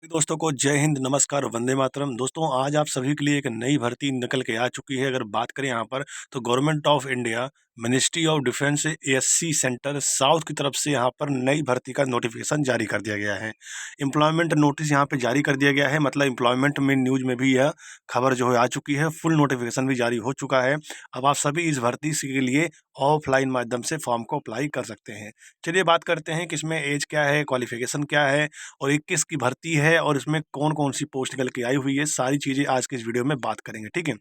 दोस्तों को जय हिंद, नमस्कार, वंदे मातरम। दोस्तों आज आप सभी के लिए एक नई भर्ती निकल के आ चुकी है। अगर बात करें यहाँ पर तो government of India ministry of defence ASC centre south की तरफ से यहाँ पर नई भर्ती का नोटिफिकेशन जारी कर दिया गया है। एम्प्लॉयमेंट नोटिस यहाँ पे जारी कर दिया गया है, मतलब एम्प्लॉयमेंट में न्यूज में भी यह खबर जो है आ चुकी है। फुल नोटिफिकेशन भी जारी हो चुका है। अब आप सभी इस भर्ती के लिए ऑफलाइन माध्यम से फॉर्म को अप्लाई कर सकते हैं। चलिए बात करते हैं कि इसमें एज क्या है, क्वालिफिकेशन क्या है और 21 की भर्ती है और इसमें कौन-कौन सी पोस्ट निकल के आई हुई है, सारी चीज़ें आज के इस वीडियो में बात करेंगे, ठीक है?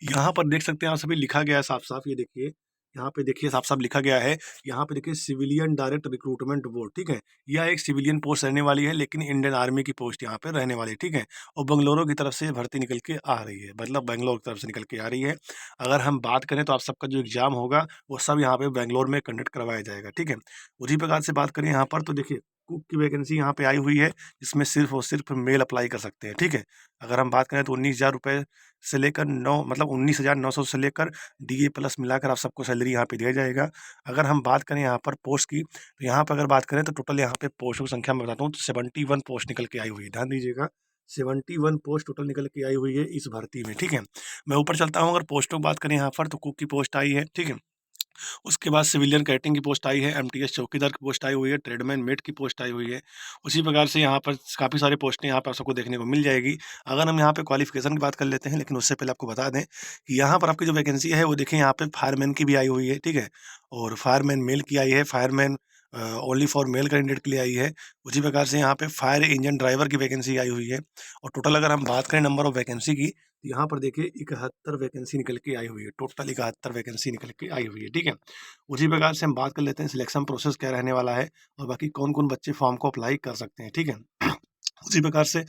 यहाँ पर देख सकते हैं आप सभी, लिखा गया है साफ-साफ, ये देखिए, यहाँ पे देखिए साफ-साफ लिखा गया है, यहाँ पे देखिए सिविलियन डायरेक्ट रिक्रूटमेंट बोर्ड, ठीक है? यह एक सिविलियन पोस्ट रहने वाली है, लेकिन इंडियन आर्मी की पोस्ट यहाँ पे रहने वाली है, ठीक है? और बेंगलुरु की तरफ से ये भर्ती निकल के आ रही है, मतलब बैंगलोर की तरफ से निकल के आ रही है। अगर हम बात करें तो आप सबका जो एग्ज़ाम होगा, वो सब यहाँ पे बैंगलोर में कंडक्ट करवाया जाएगा, ठीक है? उसी प्रकार से बात करें यहाँ पर तो देखिए, कुक की वैकेंसी यहाँ पे आई हुई है, जिसमें सिर्फ़ और सिर्फ़ मेल अप्लाई कर सकते हैं, ठीक है? अगर हम बात करें तो ₹19,000 से लेकर 9 मतलब 19,900 से लेकर डीए प्लस मिलाकर आप सबको सैलरी यहाँ पे दिया जाएगा। अगर हम बात करें यहाँ पर पोस्ट की, तो यहाँ पर अगर बात करें तो टोटल यहाँ पे पोस्टों की संख्या मैं बताता हूँ तो 71 पोस्ट निकल के आई हुई है। ध्यान दीजिएगा, 71 पोस्ट टोटल निकल के आई हुई है इस भर्ती में, ठीक है? मैं ऊपर चलता हूँ, अगर पोस्टों की बात करें यहाँ पर तो कुक की पोस्ट आई है, ठीक है? उसके बाद सिविलियन कैडेटिंग की पोस्ट आई है, एमटीएस चौकीदार की पोस्ट आई हुई है, ट्रेडमैन मेट की पोस्ट आई हुई है। उसी प्रकार से यहाँ पर काफ़ी सारी पोस्टें यहाँ पर आप सबको देखने को मिल जाएगी। अगर हम यहाँ पे क्वालिफ़िकेशन की बात कर लेते हैं, लेकिन उससे पहले आपको बता दें कि यहाँ पर आपकी जो वैकेंसी है वो देखिए, यहाँ पे फायरमैन की भी आई हुई है, ठीक है? और फायरमैन मेल की आई है, fireman only for male candidate के लिए आई है। उसी प्रकार से यहाँ पे फायर इंजन ड्राइवर की वैकेंसी आई हुई है। और टोटल अगर हम बात करें नंबर ऑफ वैकेंसी की, तो यहाँ पर देखिए 71 वैकेंसी निकल के आई हुई है, टोटल 71 वैकेंसी निकल के आई हुई है, ठीक है? उसी प्रकार से हम बात कर लेते हैं सिलेक्शन प्रोसेस क्या रहने वाला है और बाकी कौन-कौन बच्चे फॉर्म को अप्लाई कर सकते हैं, ठीक है? उसी प्रकार से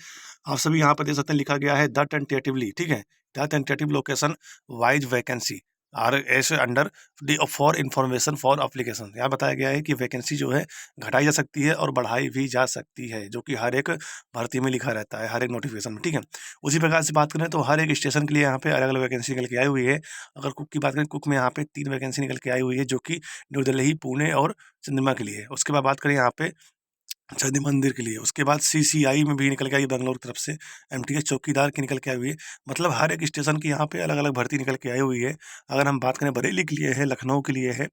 आप सभी यहाँ पर देख सकते हैं, लिखा गया है द टेंटेटिवली, ठीक है? The tentative location wise vacancy R S under the for information for application. यहाँ बताया गया है कि वैकेंसी जो है घटाई जा सकती है और बढ़ाई भी जा सकती है, जो कि हर एक भर्ती में लिखा रहता है, हर एक नोटिफिकेशन में, ठीक है? उसी प्रकार से बात करें तो हर एक स्टेशन के लिए यहाँ पे अलग-अलग वैकेंसी निकल के आई हुई है। अगर कुक की बात करें, कुक में यहाँ पे 3 वैकेंसी निकल के आई हुई है, जो कि न्यू दिल्ली, पुणे और चंद्रमा के लिए है। उसके बाद बात करें यहाँ पे चंडी मंदिर के लिए, उसके बाद सीसीआई में भी निकल के आई बैंगलोर की तरफ से, एमटीएस चौकीदार की निकल के आई हुई है। मतलब हर एक स्टेशन की यहाँ पे अलग-अलग भर्ती निकल के आई हुई है। अगर हम बात करें बरेली के लिए है, लखनऊ के लिए है,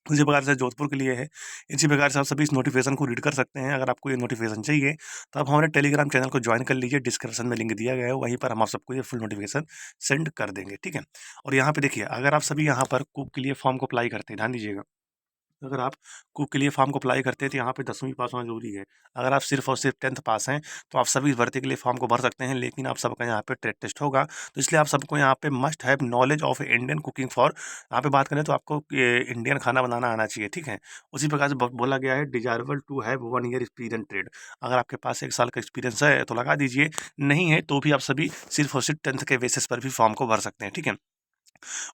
उसी प्रकार से जोधपुर के लिए है। इसी प्रकार से आप सभी इस नोटिफिकेशन को रीड कर सकते हैं। अगर आपको ये नोटिफिकेशन चाहिए तो आप हमारे टेलीग्राम चैनल को ज्वाइन कर लीजिए, डिस्क्रिप्शन में लिंक दिया गया है, वहीं पर हम आप सबको ये फुल नोटिफिकेशन सेंड कर देंगे, ठीक है? और यहाँ पे देखिए, अगर आप सभी यहाँ पर कुक के लिए फॉर्म को अप्लाई करते हैं, ध्यान दीजिएगा, अगर आप कुक के लिए फॉर्म को अप्लाई करते हैं तो यहाँ पे 10वीं पास होना ज़रूरी है। अगर आप सिर्फ़ और सिर्फ 10th पास हैं तो आप सभी इस भर्ती के लिए फॉर्म को भर सकते हैं, लेकिन आप सबका यहाँ पे ट्रेड टेस्ट होगा। तो इसलिए आप सबको यहाँ पे must have knowledge of Indian cooking for, यहाँ पे बात करें तो आपको इंडियन खाना बनाना आना चाहिए, ठीक है? उसी प्रकार से बोला गया है desirable to have 1 year experience trade. अगर आपके पास 1 साल का एक्सपीरियंस है तो लगा दीजिए, नहीं है तो भी आप सभी सिर्फ और सिर्फ 10th के बेसिस पर भी फॉर्म को भर सकते हैं, ठीक है?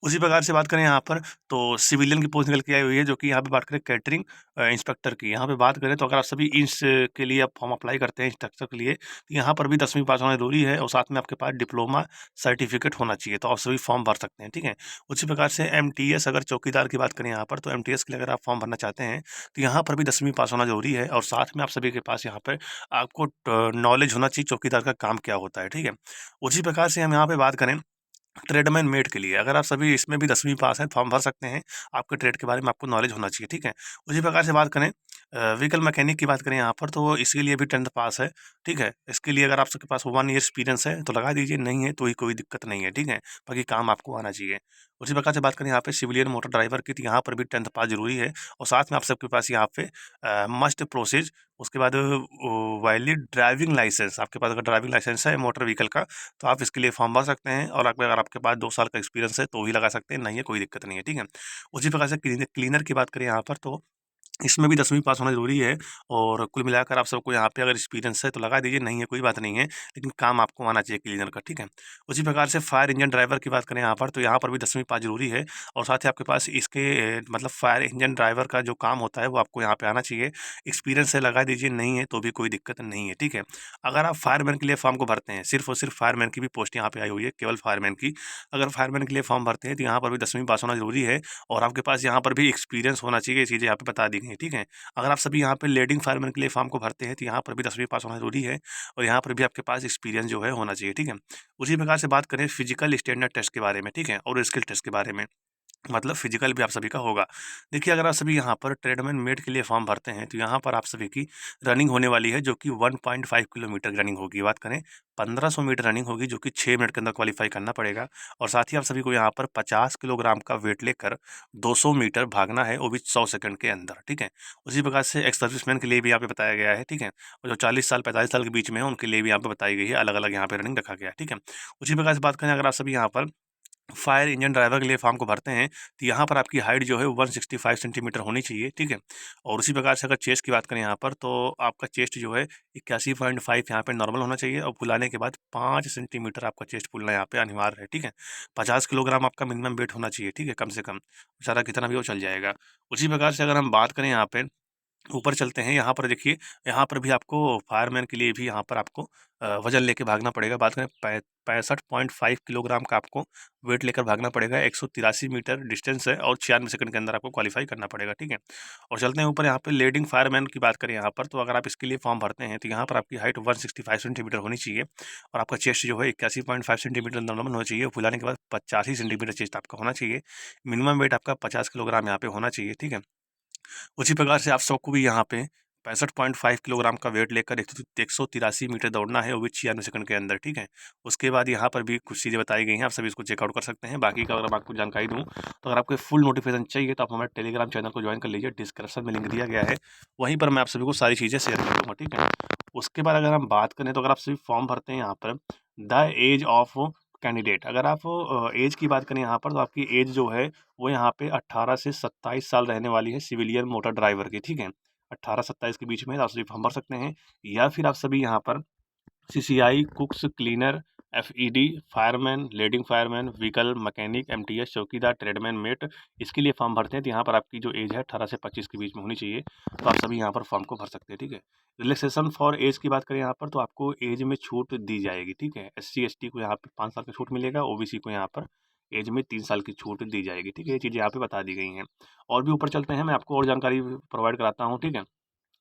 उसी प्रकार से बात करें यहाँ पर तो सिविलियन की पोस्ट निकल के आई हुई है, जो कि यहाँ पे बात करें कैटरिंग इंस्पेक्टर की। यहाँ पे बात करें तो अगर आप सभी इंस के लिए आप फॉर्म अप्लाई करते हैं इंस्ट्रक्टर के लिए, तो यहाँ पर भी 10वीं पास होना जरूरी है और साथ में आपके पास डिप्लोमा सर्टिफिकेट होना चाहिए, तो आप सभी फॉर्म भर सकते हैं, ठीक है? उसी प्रकार से एमटीएस, अगर चौकीदार की बात करें यहाँ पर, तो एमटीएस के लिए अगर आप फॉर्म भरना चाहते हैं तो यहाँ पर भी 10वीं पास होना जरूरी है और साथ में आप सभी के पास यहाँ पर आपको नॉलेज होना चाहिए चौकीदार का काम क्या होता है, ठीक है? उसी प्रकार से हम यहाँ पे बात करें ट्रेडमैन मेट के लिए, अगर आप सभी इसमें भी 10वीं पास हैं, फॉर्म भर सकते हैं। आपके ट्रेड के बारे में आपको नॉलेज होना चाहिए, ठीक है? उसी प्रकार से बात करें व्हीकल मैकेनिक की बात करें यहाँ पर, तो इसके लिए भी 10th पास है, ठीक है? इसके लिए अगर आप सबके पास 1 ईयर एक्सपीरियंस है तो लगा दीजिए, नहीं है तो ही कोई दिक्कत नहीं है, ठीक है? बाकी काम आपको आना चाहिए। उसी प्रकार से बात करें यहाँ पे सिविलियन मोटर ड्राइवर की, तो यहाँ पर भी 10th पास ज़रूरी है और साथ में आप सबके पास यहाँ पे मस्ट प्रोसीज, उसके बाद वैलिड ड्राइविंग लाइसेंस, आपके पास अगर ड्राइविंग लाइसेंस है मोटर व्हीकल का तो आप इसके लिए फॉर्म भर सकते हैं और अगर आपके पास 2 साल का एक्सपीरियंस है तो ही लगा सकते हैं, नहीं है कोई दिक्कत नहीं है, ठीक है? उसी प्रकार से क्लीनर की बात करें यहाँ पर, तो इसमें भी 10वीं पास होना ज़रूरी है और कुल मिलाकर आप सबको यहाँ पे अगर एक्सपीरियंस है तो लगा दीजिए, नहीं है कोई बात नहीं है, लेकिन काम आपको आना चाहिए क्लीनर का, ठीक है? उसी प्रकार से फायर इंजन ड्राइवर की बात करें यहाँ पर, तो यहाँ पर भी 10वीं पास ज़रूरी है और साथ ही आपके पास इसके मतलब फायर इंजन ड्राइवर का जो काम होता है वो आपको यहाँ पे आना चाहिए। एक्सपीरियंस है, लगा दीजिए, नहीं है तो भी कोई दिक्कत नहीं है, ठीक है? अगर आप फायरमैन के लिए फॉर्म को भरते हैं, सिर्फ और सिर्फ फायरमैन की भी पोस्ट यहाँ पे आई हुई है, केवल फायरमैन की। अगर फायरमैन के लिए फॉर्म भरते हैं तो यहाँ पर भी 10वीं पास होना ज़रूरी है और आपके पास यहाँ पर भी एक्सपीरियंस होना चाहिए, ये चीज़ें यहाँ पे बता दी गई हैं, ठीक है। अगर आप सभी यहाँ पे लीडिंग फायरमैन के लिए फॉर्म को भरते हैं तो यहाँ पर भी 10वीं पास होना ज़रूरी है और यहाँ पर भी आपके पास एक्सपीरियंस जो है होना चाहिए, ठीक है। उसी प्रकार से बात करें फिजिकल स्टैंडर्ड टेस्ट के बारे में, ठीक है, और स्किल टेस्ट के बारे में, मतलब फिजिकल भी आप सभी का होगा। देखिए, अगर आप सभी यहाँ पर ट्रेडमैन मेट के लिए फॉर्म भरते हैं तो यहाँ पर आप सभी की रनिंग होने वाली है, जो कि 1.5 किलोमीटर की रनिंग होगी। बात करें 1500 मीटर रनिंग होगी, जो कि 6 मिनट के अंदर क्वालिफाई करना पड़ेगा। और साथ ही आप सभी को यहाँ पर 50 किलोग्राम का वेट लेकर 200 मीटर भागना है, वो भी 100 सेकंड के अंदर, ठीक है। उसी प्रकार से एक्स सर्विसमैन के लिए भी यहाँ पे बताया गया है, ठीक है। और जो 40 साल 45 साल के बीच में है उनके लिए भी यहाँ पे बताई गई है, अलग अलग यहाँ पे रनिंग रखा गया है, ठीक है। उसी प्रकार से बात करें, अगर आप सभी यहाँ पर फायर इंजन ड्राइवर के लिए फॉर्म को भरते हैं तो यहाँ पर आपकी हाइट जो है 165 सेंटीमीटर होनी चाहिए, ठीक है। और उसी प्रकार से अगर चेस्ट की बात करें यहाँ पर, तो आपका चेस्ट जो है 81.5 यहाँ पे नॉर्मल होना चाहिए और फुलाने के बाद 5 सेंटीमीटर आपका चेस्ट फूलना यहाँ पे अनिवार्य है, ठीक है। 50 किलोग्राम आपका मिनिमम वेट होना चाहिए, ठीक है, कम से कम, बेचारा कितना भी वो चल जाएगा। उसी प्रकार से अगर हम बात करें यहाँ पे ऊपर चलते हैं, यहाँ पर देखिए, यहाँ पर भी आपको फायरमैन के लिए भी यहाँ पर आपको वज़न लेके भागना पड़ेगा। बात करें 65.5 किलोग्राम का आपको वेट लेकर भागना पड़ेगा। 183 मीटर डिस्टेंस है और 96 सेकंड के अंदर आपको क्वालिफ़ाई करना पड़ेगा, ठीक है। और चलते हैं ऊपर, यहाँ पे लीडिंग फायरमैन की बात करें यहाँ पर, तो अगर आप इसके लिए फॉर्म भरते हैं तो यहाँ पर आपकी हाइट 165 सेंटीमीटर होनी चाहिए और आपका चेस्ट जो है 81.5 सेंटीमीटर नॉर्मल होना चाहिए। फुलाने के बाद 85 सेंटीमीटर चेस्ट आपका होना चाहिए। मिनिमम वेट आपका 50 किलोग्राम यहाँ पे होना चाहिए, ठीक है। उसी प्रकार से आप सबको भी यहाँ पे 65.5 किलोग्राम का वेट लेकर 183 मीटर दौड़ना है, वो भी 96 सेकंड के अंदर, ठीक है। उसके बाद यहाँ पर भी कुछ चीज़ें बताई गई हैं, आप सभी इसको चेकआउट कर सकते हैं। बाकी का अगर मैं आपको जानकारी दूँ, तो अगर आपको फुल नोटिफिकेशन चाहिए तो आप हमारे टेलीग्राम चैनल को ज्वाइन कर लीजिए, डिस्क्रिप्शन में लिंक दिया गया है, वहीं पर मैं आप सभी को सारी चीज़ें शेयर कर दूँगा, ठीक है। उसके बाद अगर हम बात करें, तो अगर आप सभी फॉर्म भरते हैं यहाँ पर, द एज ऑफ कैंडिडेट, अगर आप एज की बात करें यहाँ पर, तो आपकी एज जो है वो यहाँ पे 18 से 27 साल रहने वाली है सिविलियन मोटर ड्राइवर की, ठीक है। 18-27 के बीच में आप सभी फॉर्म भर सकते हैं, या फिर आप सभी यहाँ पर CCI, कुक्स, cleaner, FED, fireman, leading fireman, vehicle mechanic, MTS, चौकीदार, ट्रेडमैन, मेट, इसके लिए फॉर्म भरते हैं तो यहाँ पर आपकी जो एज है 18 से 25 के बीच में होनी चाहिए, तो आप सभी यहाँ पर फॉर्म को भर सकते हैं, ठीक है। रिलैक्सेशन फॉर एज की बात करें यहाँ पर, तो आपको एज में छूट दी जाएगी, ठीक है। एससी एसटी को यहाँ पे 5 साल का छूट मिलेगा, ओबीसी को यहाँ पर एज में 3 साल की छूट दी जाएगी, ठीक है। ये चीज़ें यहाँ पे बता दी गई हैं। और भी ऊपर चलते हैं, मैं आपको और जानकारी प्रोवाइड कराता हूँ, ठीक है।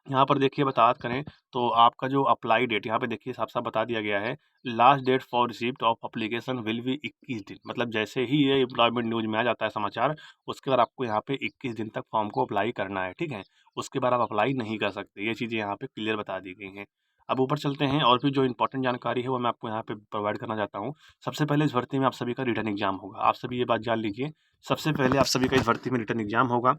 यहाँ पर देखिए, बात करें तो आपका जो अप्लाई डेट यहाँ पे देखिए साफ-साफ बता दिया गया है, last date for receipt of application will be 21 दिन, मतलब जैसे ही ये एम्प्लॉयमेंट न्यूज़ में आ जाता है समाचार, उसके बाद आपको यहाँ पे 21 दिन तक फॉर्म को अप्लाई करना है, ठीक है। उसके बाद आप अप्लाई नहीं कर सकते, ये चीज़ें यहाँ पे क्लियर बता दी गई हैं। अब ऊपर चलते हैं, और भी जो इम्पोर्टेंट जानकारी है वो मैं आपको यहाँ पे प्रोवाइड करना चाहता हूँ। सबसे पहले इस भर्ती में आप सभी का रिटन एग्ज़ाम होगा, आप सभी ये बात जान लीजिए। सबसे पहले आप सभी का इस भर्ती में रिटन एग्ज़ाम होगा।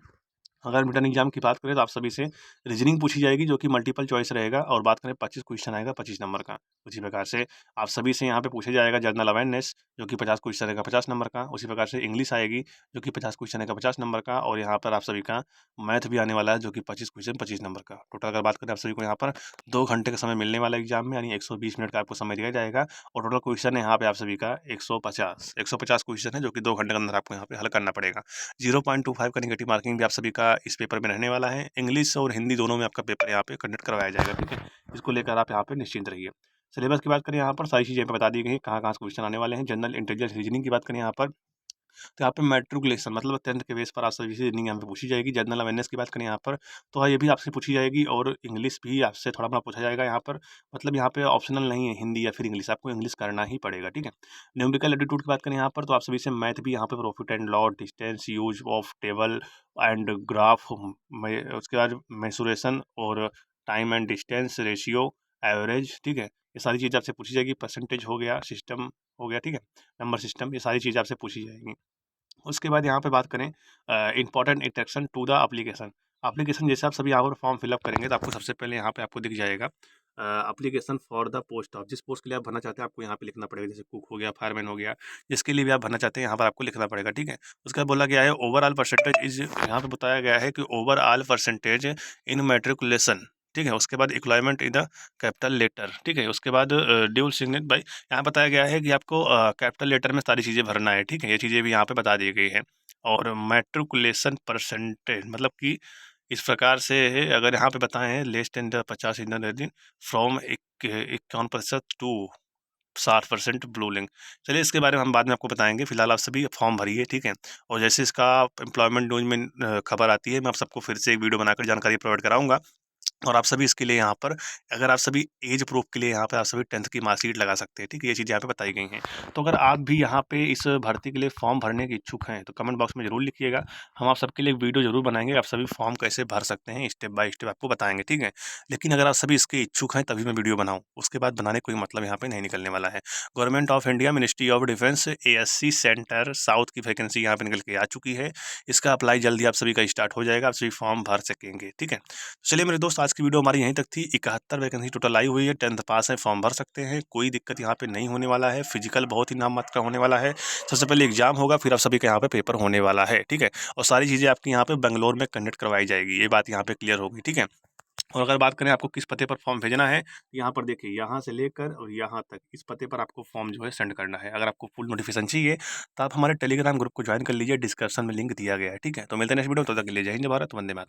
अगर रिटन एग्जाम की बात करें तो आप सभी से रीजनिंग पूछी जाएगी, जो कि मल्टीपल चॉइस रहेगा, और बात करें 25 क्वेश्चन आएगा 25 नंबर का। उसी प्रकार से आप सभी से यहाँ पे पूछा जाएगा जनरल अवेयरनेस, जो कि 50 क्वेश्चन रहेगा 50 नंबर का। उसी प्रकार से इंग्लिश आएगी, जो कि 50 क्वेश्चन रहेगा 50 नंबर का, और यहाँ पर आप सभी का मैथ भी आने वाला है, जो कि 25 क्वेश्चन 25 नंबर का। टोटल अगर बात करें, आप सभी को यहाँ पर 2 घंटे का समय मिलने वाला है एग्जाम में, यानी 120 मिनट का आपको समय दिया जाएगा। और टोटल क्वेश्चन है यहाँ पे आप सभी का 150 क्वेश्चन है, जो कि 2 घंटे के अंदर आपको यहाँ पे हल करना पड़ेगा। 0.25 का नेगेटिव मार्किंग भी आप सभी का इस पेपर में रहने वाला है। इंग्लिश और हिंदी दोनों में आपका पेपर यहाँ पे कंडक्ट करवाया जाएगा, ठीक है। इसको लेकर आप यहाँ पे निश्चिंत रहिए। सिलेबस की बात करें, यहाँ पर सारी चीज़ें बता दी गई हैं, कहाँ-कहाँ से क्वेश्चन आने वाले हैं। जनरल इंटेलिजेंस रीजनिंग की बात करें यहाँ पर, तो यहाँ पे मैट्रिकुलेशन मतलब 10th के बेस पर आप सभी से रीजनिंग यहाँ पे पूछी जाएगी। जनरल अवेयरनेस की बात करें यहाँ पर, तो हाँ, ये भी आपसे पूछी जाएगी, और इंग्लिश भी आपसे थोड़ा बहुत पूछा जाएगा यहाँ पर। मतलब यहाँ पे ऑप्शनल नहीं है हिंदी या फिर इंग्लिश, आपको इंग्लिश करना ही पड़ेगा, ठीक है। न्यूमेरिकल एप्टीट्यूड की बात करें यहाँ पर, तो आप सभी से मैथ भी यहाँ पे profit and loss, distance, use of table and graph, उसके बाद मेंसुरेशन और time and distance, ratio, average, ठीक है। ये सारी चीज़ आपसे पूछी जाएगी। परसेंटेज हो गया, सिस्टम हो गया, ठीक है, नंबर सिस्टम, ये सारी चीज़ आपसे पूछी जाएंगी। उसके बाद यहाँ पे बात करें important instruction to the application. Application जैसे आप सभी यहाँ पर फॉर्म फिलअप करेंगे तो आपको सबसे पहले यहाँ पे आपको दिख जाएगा application for the post of, जिस पोस्ट के लिए आप भरना चाहते हैं आपको यहाँ पे लिखना पड़ेगा। जैसे कुक हो गया, फायरमैन हो गया, जिसके लिए भी आप भरना चाहते हैं यहाँ पर आपको लिखना पड़ेगा, ठीक है। उसके बाद बोला गया है ओवरऑल परसेंटेज इज, यहाँ पे बताया गया है कि ओवरऑल परसेंटेज इन मैट्रिकुलेशन, ठीक है। उसके बाद employment in the capital letter, ठीक है। उसके बाद ड्यूल सिग्नेट बाई, यहाँ बताया गया है कि आपको कैपिटल लेटर में सारी चीज़ें भरना है, ठीक है। ये चीज़ें भी यहाँ पे बता दी गई है। और मैट्रिकुलेशन परसेंटेज मतलब कि इस प्रकार से है, अगर यहाँ पे बताएं less than the 50 in the from 51% to 60% blue link. चलिए इसके बारे में हम बाद में आपको बताएंगे, फिलहाल आप सभी फॉर्म भरिए, ठीक है। और जैसे इसका एम्प्लॉयमेंट न्यूज में खबर आती है, मैं आप सबको फिर से एक वीडियो बनाकर जानकारी प्रोवाइड कराऊंगा। और आप सभी इसके लिए यहाँ पर, अगर आप सभी एज प्रूफ के लिए यहाँ पे आप सभी 10th की मार्कशीट लगा सकते हैं, ठीक है। ये चीज़ यहाँ पे बताई गई हैं। तो अगर आप भी यहाँ पे इस भर्ती के लिए फॉर्म भरने के इच्छुक हैं तो कमेंट बॉक्स में जरूर लिखिएगा। हम आप सबके लिए एक वीडियो जरूर बनाएंगे, आप सभी फॉर्म कैसे भर सकते हैं स्टेप बाय स्टेप आपको बताएंगे, ठीक है। लेकिन अगर आप सभी इसके इच्छुक हैं तभी मैं वीडियो बनाऊँ, उसके बाद बनाने कोई मतलब यहाँ पे नहीं निकलने वाला है। Government of India, ministry of defence, ASC centre south की वैकेंसी यहाँ पे निकल के आ चुकी है। इसका अप्लाई जल्दी आप सभी का स्टार्ट हो जाएगा, आप सभी फॉर्म भर सकेंगे, ठीक है। चलिए मेरे दोस्त, आज की वीडियो हमारी यहीं तक थी। 71 वैकेंसी टोटल आई हुई है, 10th पास है, फॉर्म भर सकते हैं, कोई दिक्कत यहाँ पे नहीं होने वाला है। फिजिकल बहुत ही नाम मात्र का होने वाला है। सबसे पहले एग्जाम होगा, फिर आप सभी का यहाँ पे पेपर होने वाला है, ठीक है। और सारी चीज़ें आपकी यहाँ पे बेंगलोर में कंडक्ट करवाई जाएगी, ये बात यहाँ पे क्लियर होगी, ठीक है। और अगर बात करें आपको किस पते पर फॉर्म भेजना है, यहाँ पर देखिए, यहाँ से लेकर और यहाँ तक इस पते पर आपको फॉर्म जो है सेंड करना है। अगर आपको फुल नोटिफिकेशन चाहिए तो आप हमारे टेलीग्राम ग्रुप को ज्वाइन कर लीजिए, डिस्क्रिप्शन में लिंक दिया गया है, ठीक है। तो मिलते हैं नेक्स्ट वीडियो में, तब तक के लिए जय हिंद भारत, वंदे मातरम।